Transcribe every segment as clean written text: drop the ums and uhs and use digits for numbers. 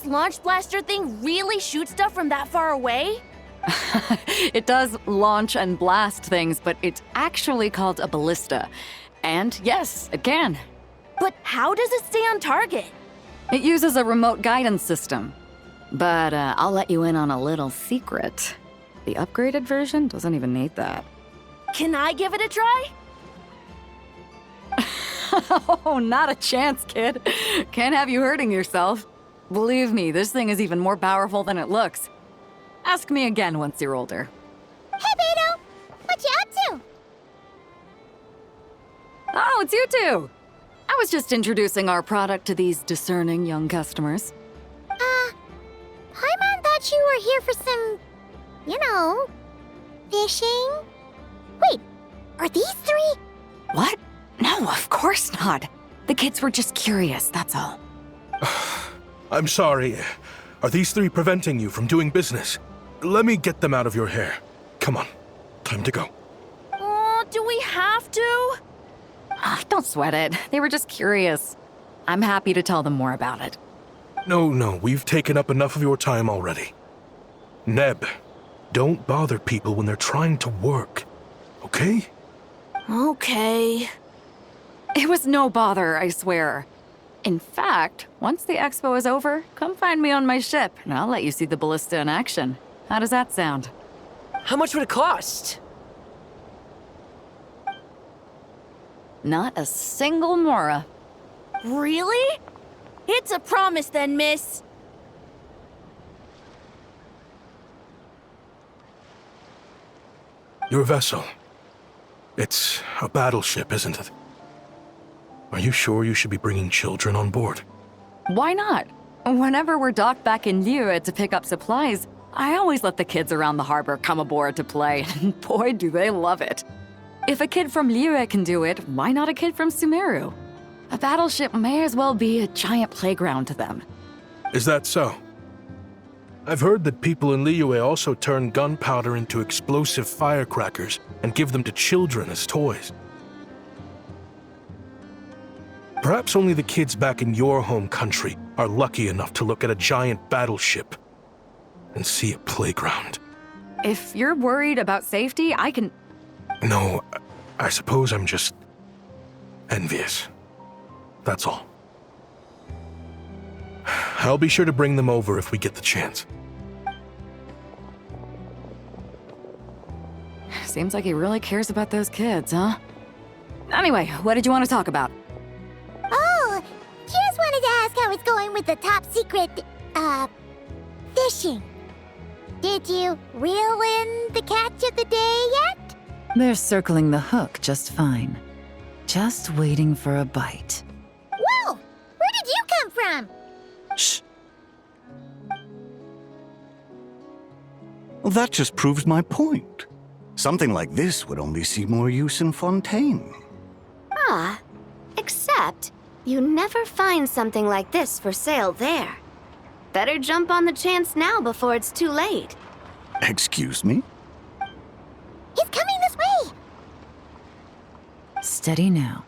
this launch blaster thing really shoot stuff from that far away? It does launch and blast things, but it's actually called a ballista. And yes, it can. But how does it stay on target? It uses a remote guidance system. But I'll let you in on a little secret. The upgraded version doesn't even need that. Can I give it a try? Oh, not a chance, kid. Can't have you hurting yourself. Believe me, this thing is even more powerful than it looks. Ask me again once you're older. Hey, Beto! What you up to? Oh, it's you two! I was just introducing our product to these discerning young customers. Paimon thought you were here for some, fishing? Wait, are these three? What? No, of course not. The kids were just curious, that's all. I'm sorry. Are these three preventing you from doing business? Let me get them out of your hair. Come on, time to go. Oh, do we have to? Don't sweat it. They were just curious. I'm happy to tell them more about it. No, we've taken up enough of your time already. Neb, don't bother people when they're trying to work, okay? Okay. It was no bother, I swear. In fact, once the expo is over, come find me on my ship, and I'll let you see the ballista in action. How does that sound? How much would it cost? Not a single mora. Really? It's a promise then, miss. Your vessel. It's a battleship, isn't it? Are you sure you should be bringing children on board? Why not? Whenever we're docked back in Liyue to pick up supplies, I always let the kids around the harbor come aboard to play, and boy, do they love it. If a kid from Liyue can do it, why not a kid from Sumeru? A battleship may as well be a giant playground to them. Is that so? I've heard that people in Liyue also turn gunpowder into explosive firecrackers and give them to children as toys. Perhaps only the kids back in your home country are lucky enough to look at a giant battleship and see a playground. If you're worried about safety, I can... No, I suppose I'm just envious. That's all. I'll be sure to bring them over if we get the chance. Seems like he really cares about those kids, huh? Anyway, what did you want to talk about? Oh, just wanted to ask how it's going with the top secret, fishing. Did you reel in the catch of the day yet? They're circling the hook just fine. Just waiting for a bite. Whoa! Where did you come from? Shh. Well, that just proves my point. Something like this would only see more use in Fontaine. Except you never find something like this for sale there. Better jump on the chance now before it's too late. Excuse me? He's coming this way! Steady now.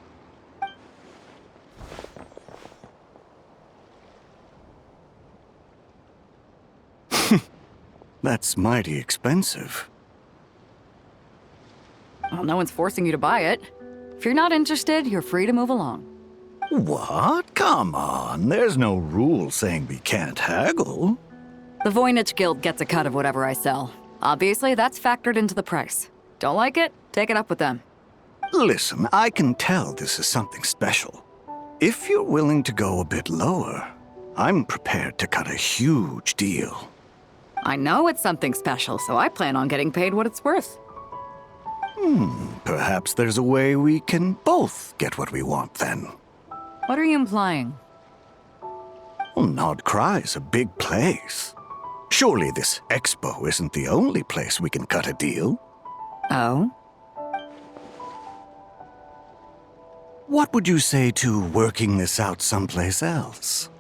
That's mighty expensive. Well, no one's forcing you to buy it. If you're not interested, you're free to move along. What? Come on, there's no rule saying we can't haggle. The Voynich Guild gets a cut of whatever I sell. Obviously, that's factored into the price. Don't like it? Take it up with them. Listen, I can tell this is something special. If you're willing to go a bit lower, I'm prepared to cut a huge deal. I know it's something special, so I plan on getting paid what it's worth. Perhaps there's a way we can both get what we want then. What are you implying? Well, Nod Cry's a big place. Surely this expo isn't the only place we can cut a deal. Oh? What would you say to working this out someplace else?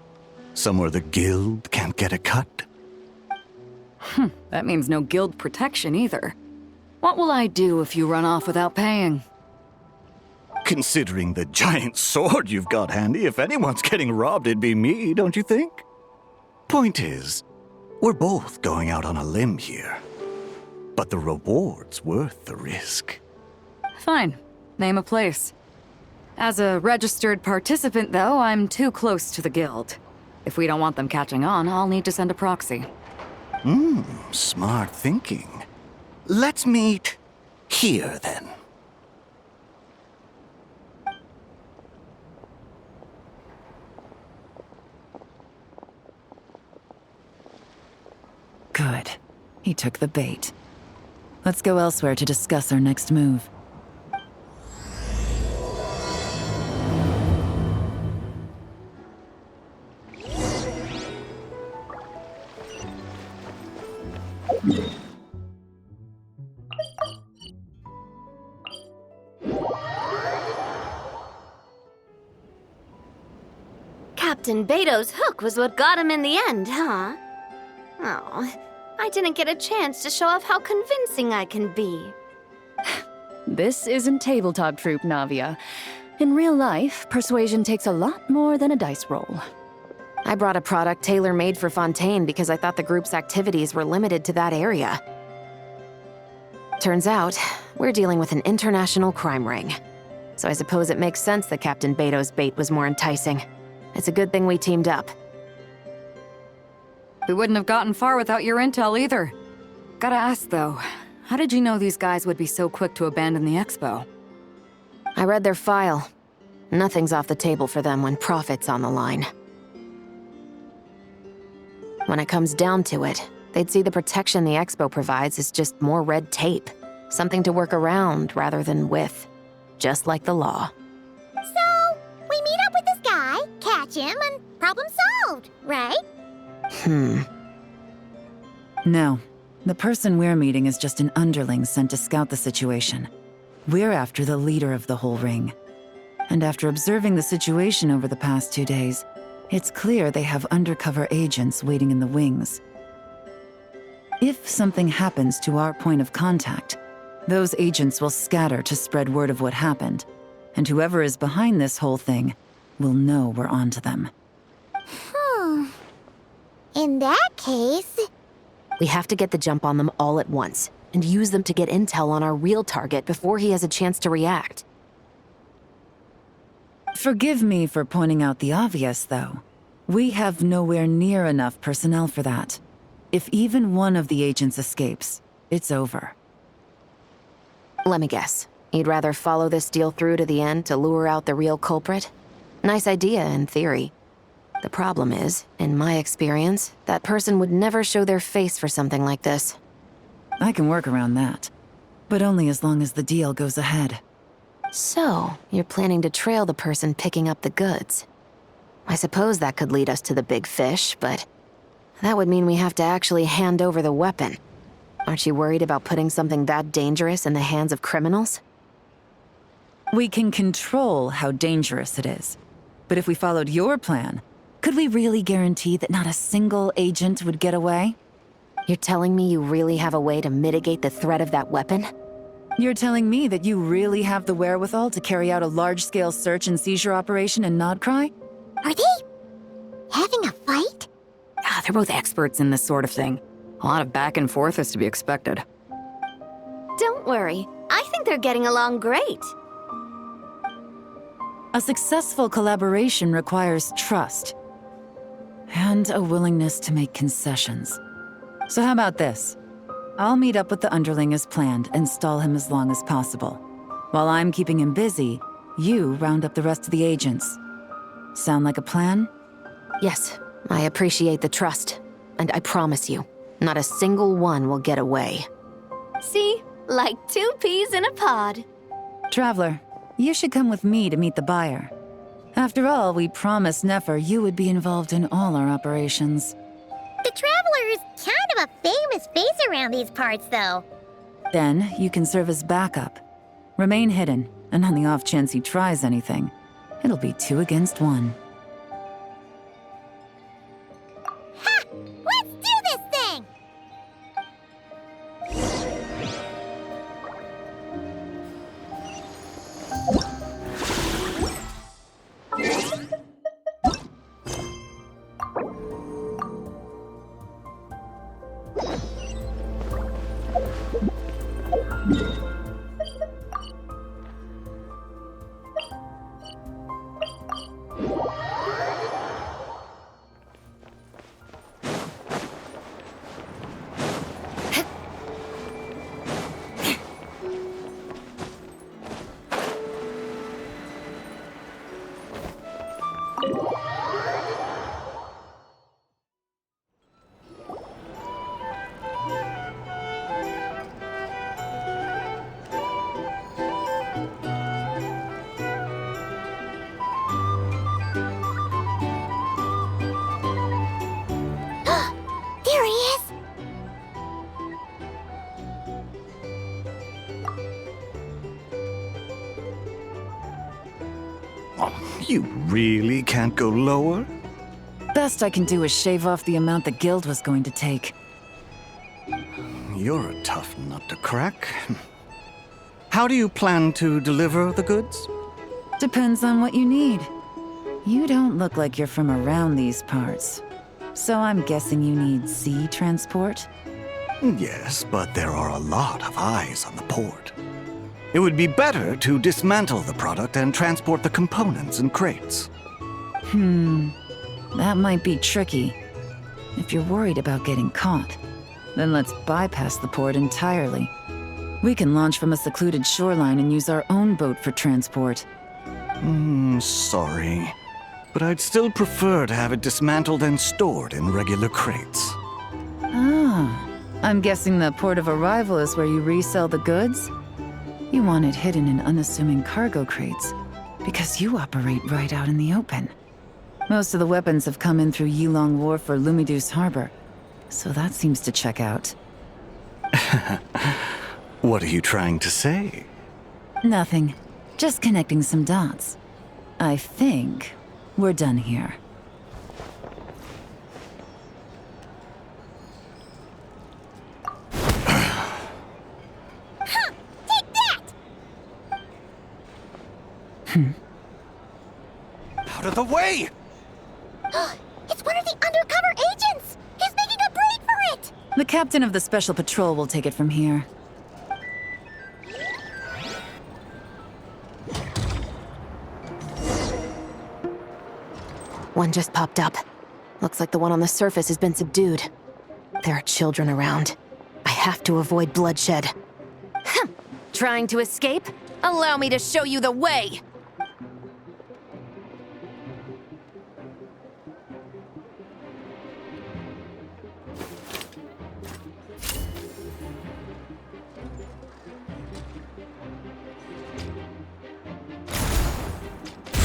Somewhere the guild can't get a cut? That means no guild protection either. What will I do if you run off without paying? Considering the giant sword you've got handy, if anyone's getting robbed, it'd be me, don't you think? Point is, we're both going out on a limb here. But the reward's worth the risk. Fine. Name a place. As a registered participant, though, I'm too close to the guild. If we don't want them catching on, I'll need to send a proxy. Smart thinking. Let's meet here, then. Good. He took the bait. Let's go elsewhere to discuss our next move. Captain Beto's hook was what got him in the end, huh? Oh, I didn't get a chance to show off how convincing I can be. This isn't tabletop troop, Navia. In real life, persuasion takes a lot more than a dice roll. I brought a product tailor-made for Fontaine because I thought the group's activities were limited to that area. Turns out, we're dealing with an international crime ring. So I suppose it makes sense that Captain Beto's bait was more enticing. It's a good thing we teamed up. We wouldn't have gotten far without your intel either. Gotta ask, though, how did you know these guys would be so quick to abandon the expo? I read their file. Nothing's off the table for them when profit's on the line. When it comes down to it, they'd see the protection the expo provides as just more red tape. Something to work around rather than with. Just like the law. So, we meet up with this guy, catch him, and problem solved, right? No. The person we're meeting is just an underling sent to scout the situation. We're after the leader of the whole ring. And after observing the situation over the past 2 days, it's clear they have undercover agents waiting in the wings. If something happens to our point of contact, those agents will scatter to spread word of what happened, and whoever is behind this whole thing will know we're onto them. In that case... We have to get the jump on them all at once, and use them to get intel on our real target before he has a chance to react. Forgive me for pointing out the obvious, though. We have nowhere near enough personnel for that. If even one of the agents escapes, it's over. Let me guess. You'd rather follow this deal through to the end to lure out the real culprit? Nice idea, in theory. The problem is, in my experience, that person would never show their face for something like this. I can work around that. But only as long as the deal goes ahead. So, you're planning to trail the person picking up the goods. I suppose that could lead us to the big fish, but that would mean we have to actually hand over the weapon. Aren't you worried about putting something that dangerous in the hands of criminals? We can control how dangerous it is. But if we followed your plan, could we really guarantee that not a single agent would get away? You're telling me you really have a way to mitigate the threat of that weapon? You're telling me that you really have the wherewithal to carry out a large-scale search and seizure operation in Nodcry? Are they... having a fight? They're both experts in this sort of thing. A lot of back and forth is to be expected. Don't worry. I think they're getting along great. A successful collaboration requires trust. And a willingness to make concessions. So how about this? I'll meet up with the underling as planned and stall him as long as possible. While I'm keeping him busy, you round up the rest of the agents. Sound like a plan? Yes, I appreciate the trust. And I promise you, not a single one will get away. See? Like 2 peas in a pod. Traveler, you should come with me to meet the buyer. After all, we promised Nefer you would be involved in all our operations. The Traveler is kind of a famous face around these parts, though. Then, you can serve as backup. Remain hidden, and on the off chance he tries anything, it'll be 2 against 1. Ha! Let's do this thing! There he is! Oh, you really can't go lower? Best I can do is shave off the amount the guild was going to take. You're a tough nut to crack. How do you plan to deliver the goods? Depends on what you need. You don't look like you're from around these parts. So I'm guessing you need sea transport? Yes, but there are a lot of eyes on the port. It would be better to dismantle the product and transport the components in crates. That might be tricky. If you're worried about getting caught, then let's bypass the port entirely. We can launch from a secluded shoreline and use our own boat for transport. Sorry. But I'd still prefer to have it dismantled and stored in regular crates. Ah, I'm guessing the port of arrival is where you resell the goods? You want it hidden in unassuming cargo crates, because you operate right out in the open. Most of the weapons have come in through Yilong Wharf or Lumiduce Harbor, so that seems to check out. What are you trying to say? Nothing. Just connecting some dots. I think we're done here. Take that! Out of the way! It's one of the undercover agents! He's making a break for it! The captain of the Special Patrol will take it from here. One just popped up. Looks like the one on the surface has been subdued. There are children around. I have to avoid bloodshed. Trying to escape? Allow me to show you the way!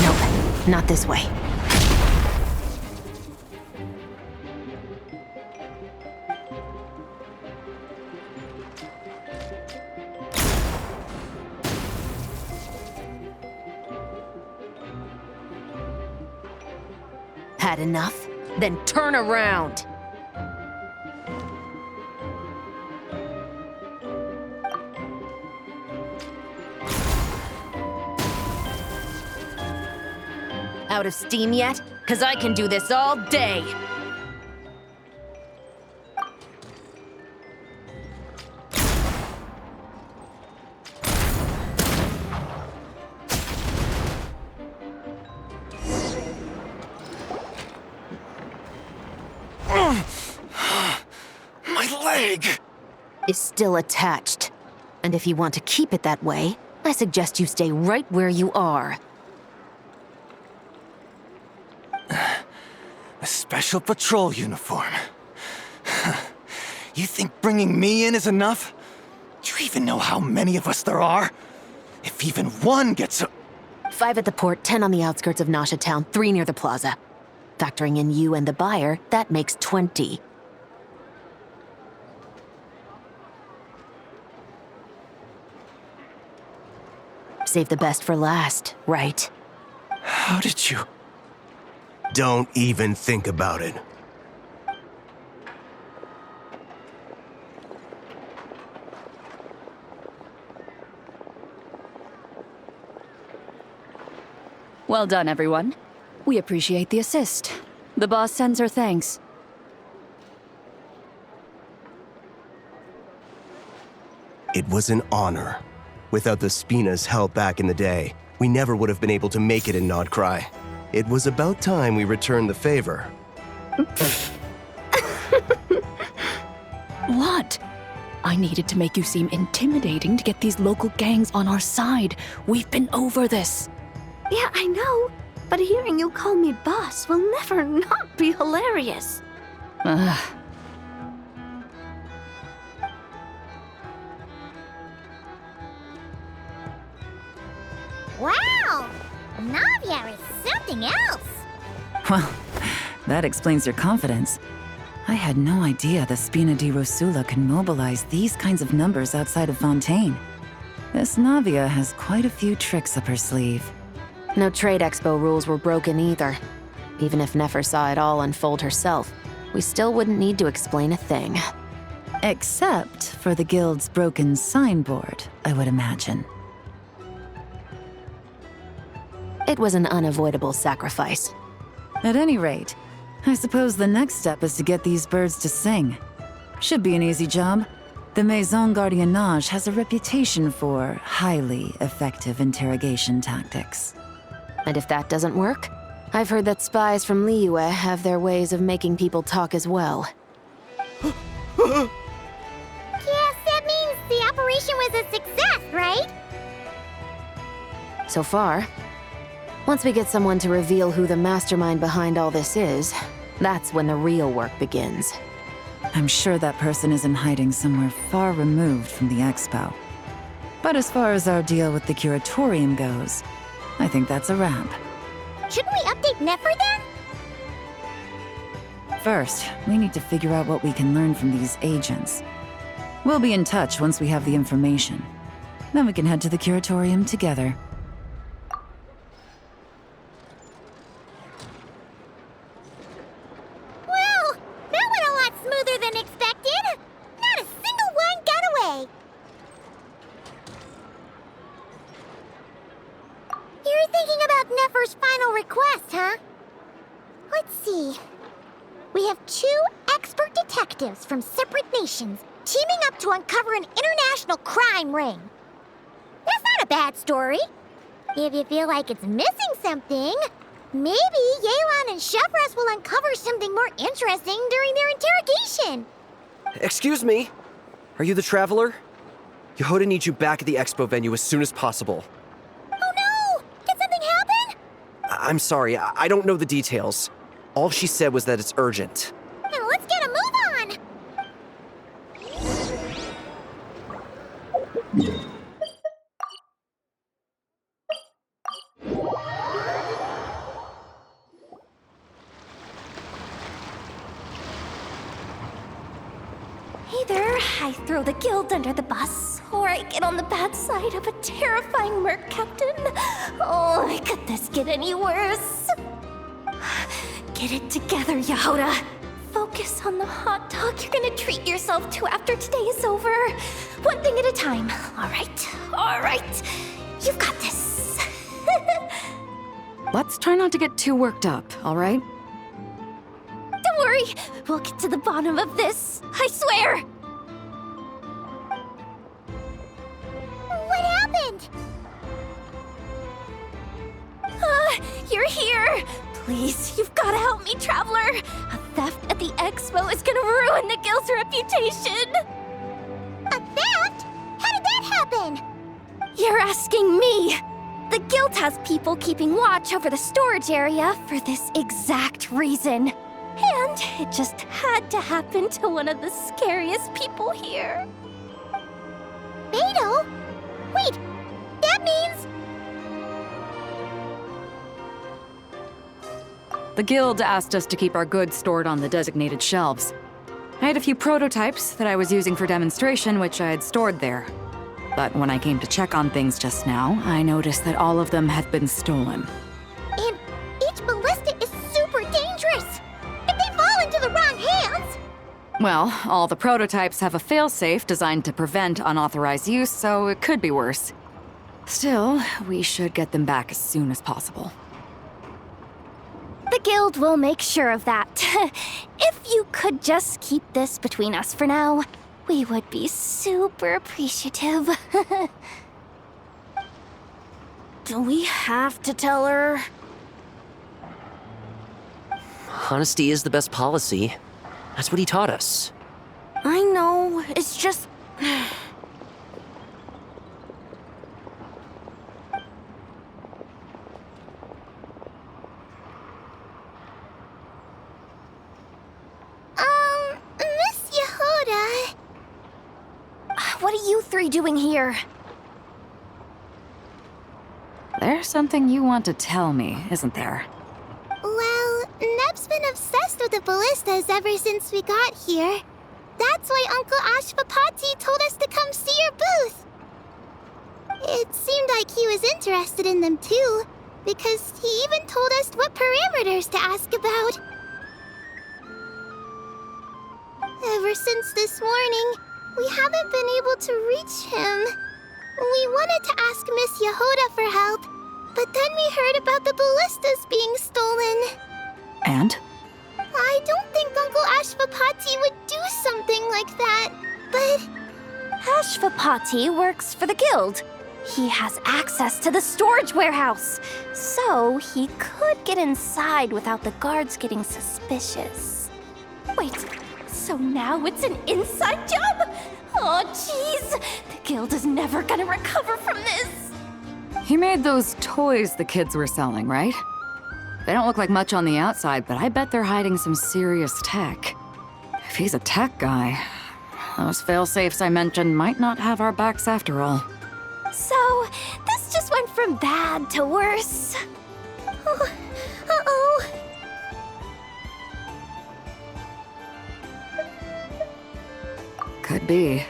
Nope, not this way. Had enough? Then turn around! Out of steam yet? 'Cause I can do this all day! My leg! Is still attached. And if you want to keep it that way, I suggest you stay right where you are. A special patrol uniform. You think bringing me in is enough? Do you even know how many of us there are? If even one gets a... 5 at the port, 10 on the outskirts of Nasha Town, 3 near the plaza. Factoring in you and the buyer, that makes 20. Save the best for last, right? How did you... Don't even think about it. Well done, everyone. We appreciate the assist. The boss sends her thanks. It was an honor. Without the Spina's help back in the day, we never would have been able to make it in Nodcry. It was about time we returned the favor. What? I needed to make you seem intimidating to get these local gangs on our side. We've been over this. Yeah, I know. But hearing you call me boss will never not be hilarious. Ugh. Wow! Navia is something else! Well, that explains your confidence. I had no idea the Spina di Rosula can mobilize these kinds of numbers outside of Fontaine. This Navia has quite a few tricks up her sleeve. No trade expo rules were broken either. Even if Nefer saw it all unfold herself, we still wouldn't need to explain a thing. Except for the guild's broken signboard, I would imagine. It was an unavoidable sacrifice. At any rate, I suppose the next step is to get these birds to sing. Should be an easy job. The Maison Gardiennage has a reputation for highly effective interrogation tactics. And if that doesn't work, I've heard that spies from Liyue have their ways of making people talk as well. Yes, that means the operation was a success, right? So far. Once we get someone to reveal who the mastermind behind all this is, that's when the real work begins. I'm sure that person is in hiding somewhere far removed from the expo. But as far as our deal with the curatorium goes, I think that's a wrap. Shouldn't we update Nefer then? First, we need to figure out what we can learn from these agents. We'll be in touch once we have the information. Then we can head to the curatorium together. Well, that went a lot smoother than expected. Not a single one got away. You're thinking about Nefer's final request, huh? Let's see. We have 2 expert detectives from separate nations teaming up to uncover an international crime ring. That's not a bad story. If you feel like it's missing something, maybe Yelan and Chevres will uncover something more interesting during their interrogation. Excuse me? Are you the Traveler? Yehoda needs you back at the expo venue as soon as possible. Oh no! Did something happen? I'm sorry, I don't know the details. All she said was that it's urgent. Now let's get a move on! Either I throw the guild under the bus, or I get on the bad side of a terrifying merc captain. Oh, could this get any worse? Get it together, Yehoda. Focus on the hot dog you're gonna treat yourself to after today is over. One thing at a time. All right. You've got this. Let's try not to get too worked up, all right? Don't worry, we'll get to the bottom of this. I swear. What happened? You're here. Please, you've got to help me, Traveler. A theft at the expo is gonna ruin the guild's reputation. A theft? How did that happen? You're asking me. The guild has people keeping watch over the storage area for this exact reason. And it just had to happen to one of the scariest people here. Beto? Wait, that means... The guild asked us to keep our goods stored on the designated shelves. I had a few prototypes that I was using for demonstration, which I had stored there. But when I came to check on things just now, I noticed that all of them had been stolen. And each ballista is super dangerous! If they fall into the wrong hands... Well, all the prototypes have a failsafe designed to prevent unauthorized use, so it could be worse. Still, we should get them back as soon as possible. The guild will make sure of that. If you could just keep this between us for now. We would be super appreciative. Do we have to tell her? Honesty is the best policy. That's what he taught us. I know, it's just... Miss Yehuda... What are you three doing here? There's something you want to tell me, isn't there? Well, Neb's been obsessed with the ballistas ever since we got here. That's why Uncle Ashvapati told us to come see your booth. It seemed like he was interested in them too, because he even told us what parameters to ask about. Ever since this morning, we haven't been able to reach him. We wanted to ask Miss Yehuda for help, but then we heard about the ballistas being stolen. And? I don't think Uncle Ashvapati would do something like that, but... Ashvapati works for the guild. He has access to the storage warehouse, so he could get inside without the guards getting suspicious. Wait, so now it's an inside job? Oh, jeez! The guild is never gonna recover from this! He made those toys the kids were selling, right? They don't look like much on the outside, but I bet they're hiding some serious tech. If he's a tech guy, those fail-safes I mentioned might not have our backs after all. So, this just went from bad to worse. Oh, uh-oh. Could be.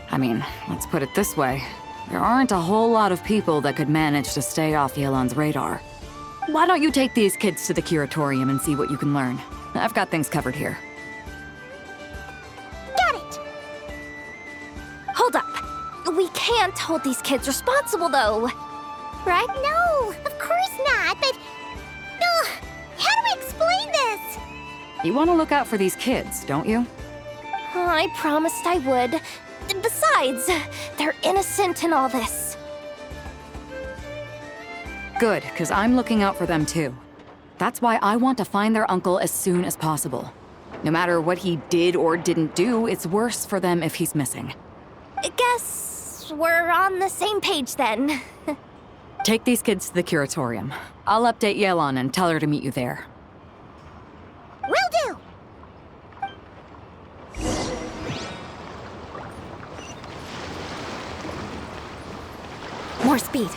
I mean, let's put it this way. There aren't a whole lot of people that could manage to stay off Yelan's radar. Why don't you take these kids to the curatorium and see what you can learn? I've got things covered here. Got it! Hold up. We can't hold these kids responsible, though. Right? No, of course not, but... how do we explain this? You want to look out for these kids, don't you? I promised I would. Besides, they're innocent in all this. Good, because I'm looking out for them too. That's why I want to find their uncle as soon as possible. No matter what he did or didn't do, it's worse for them if he's missing. Guess we're on the same page then. Take these kids to the curatorium. I'll update Yelan and tell her to meet you there. Will do! More speed.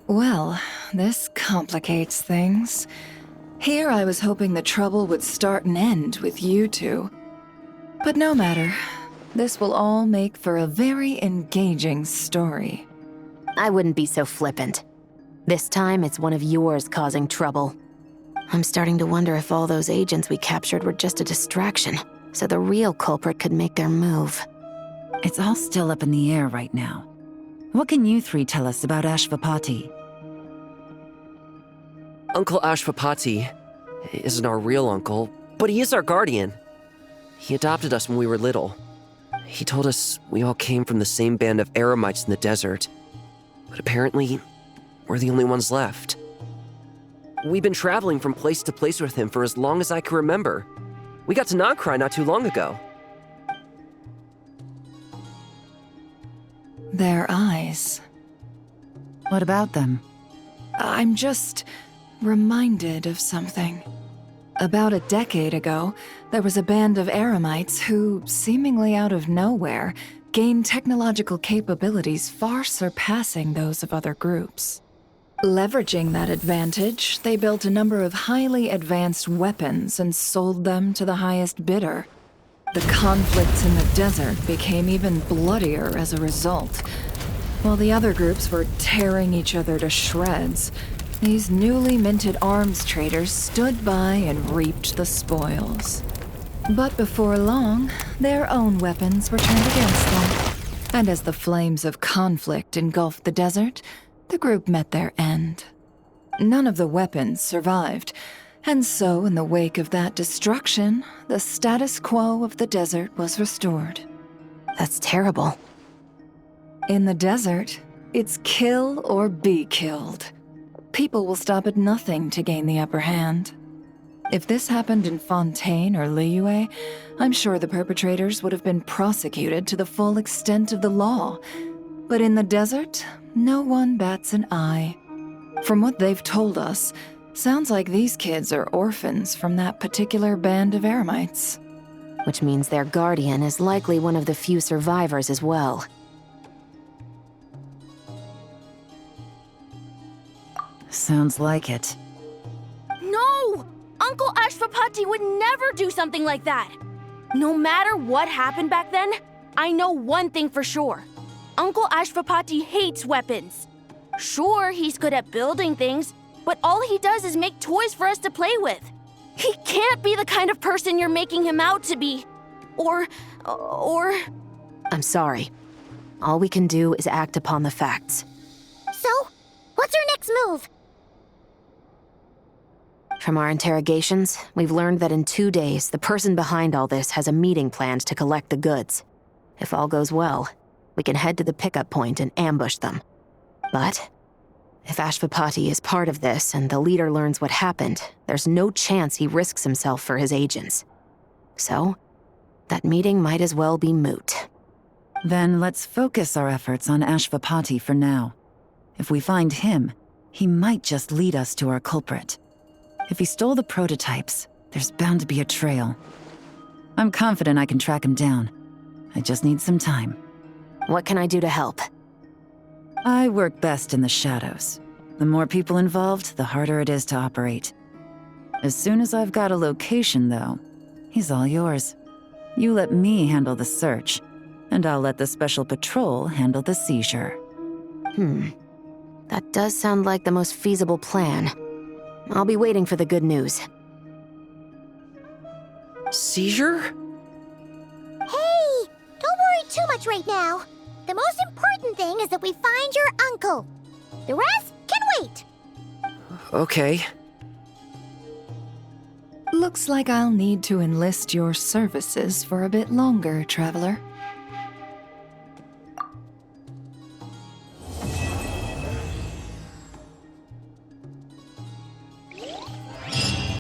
Well, this complicates things. Here I was hoping the trouble would start and end with you two. But no matter. This will all make for a very engaging story. I wouldn't be so flippant. This time, it's one of yours causing trouble. I'm starting to wonder if all those agents we captured were just a distraction, so the real culprit could make their move. It's all still up in the air right now. What can you three tell us about Ashvapati? Uncle Ashvapati isn't our real uncle, but he is our guardian. He adopted us when we were little. He told us we all came from the same band of eremites in the desert. But apparently, we're the only ones left. We've been traveling from place to place with him for as long as I can remember. We got to Nagcry not too long ago. Their eyes. What about them? I'm just reminded of something. About a decade ago, there was a band of eremites who, seemingly out of nowhere, gained technological capabilities far surpassing those of other groups. Leveraging that advantage, they built a number of highly advanced weapons and sold them to the highest bidder. The conflicts in the desert became even bloodier as a result. While the other groups were tearing each other to shreds, these newly minted arms traders stood by and reaped the spoils. But before long, their own weapons were turned against them. And as the flames of conflict engulfed the desert, the group met their end. None of the weapons survived, and so in the wake of that destruction, the status quo of the desert was restored. That's terrible. In the desert, it's kill or be killed. People will stop at nothing to gain the upper hand. If this happened in Fontaine or Liyue, I'm sure the perpetrators would have been prosecuted to the full extent of the law. But in the desert, no one bats an eye. From what they've told us, sounds like these kids are orphans from that particular band of Eremites. Which means their guardian is likely one of the few survivors as well. Sounds like it. No! Uncle Ashvapati would never do something like that! No matter what happened back then, I know one thing for sure. Uncle Ashvapati hates weapons. Sure, he's good at building things, but all he does is make toys for us to play with. He can't be the kind of person you're making him out to be. Or... I'm sorry. All we can do is act upon the facts. So, what's our next move? From our interrogations, we've learned that in 2 days, the person behind all this has a meeting planned to collect the goods. If all goes well, we can head to the pickup point and ambush them. But if Ashvapati is part of this and the leader learns what happened, there's no chance he risks himself for his agents. So, that meeting might as well be moot. Then let's focus our efforts on Ashvapati for now. If we find him, he might just lead us to our culprit. If he stole the prototypes, there's bound to be a trail. I'm confident I can track him down. I just need some time. What can I do to help? I work best in the shadows. The more people involved, the harder it is to operate. As soon as I've got a location, though, he's all yours. You let me handle the search, and I'll let the special patrol handle the seizure. That does sound like the most feasible plan. I'll be waiting for the good news. Seizure? Hey! Don't worry too much right now. The most important thing is that we find your uncle. The rest can wait. Okay. Looks like I'll need to enlist your services for a bit longer, Traveler.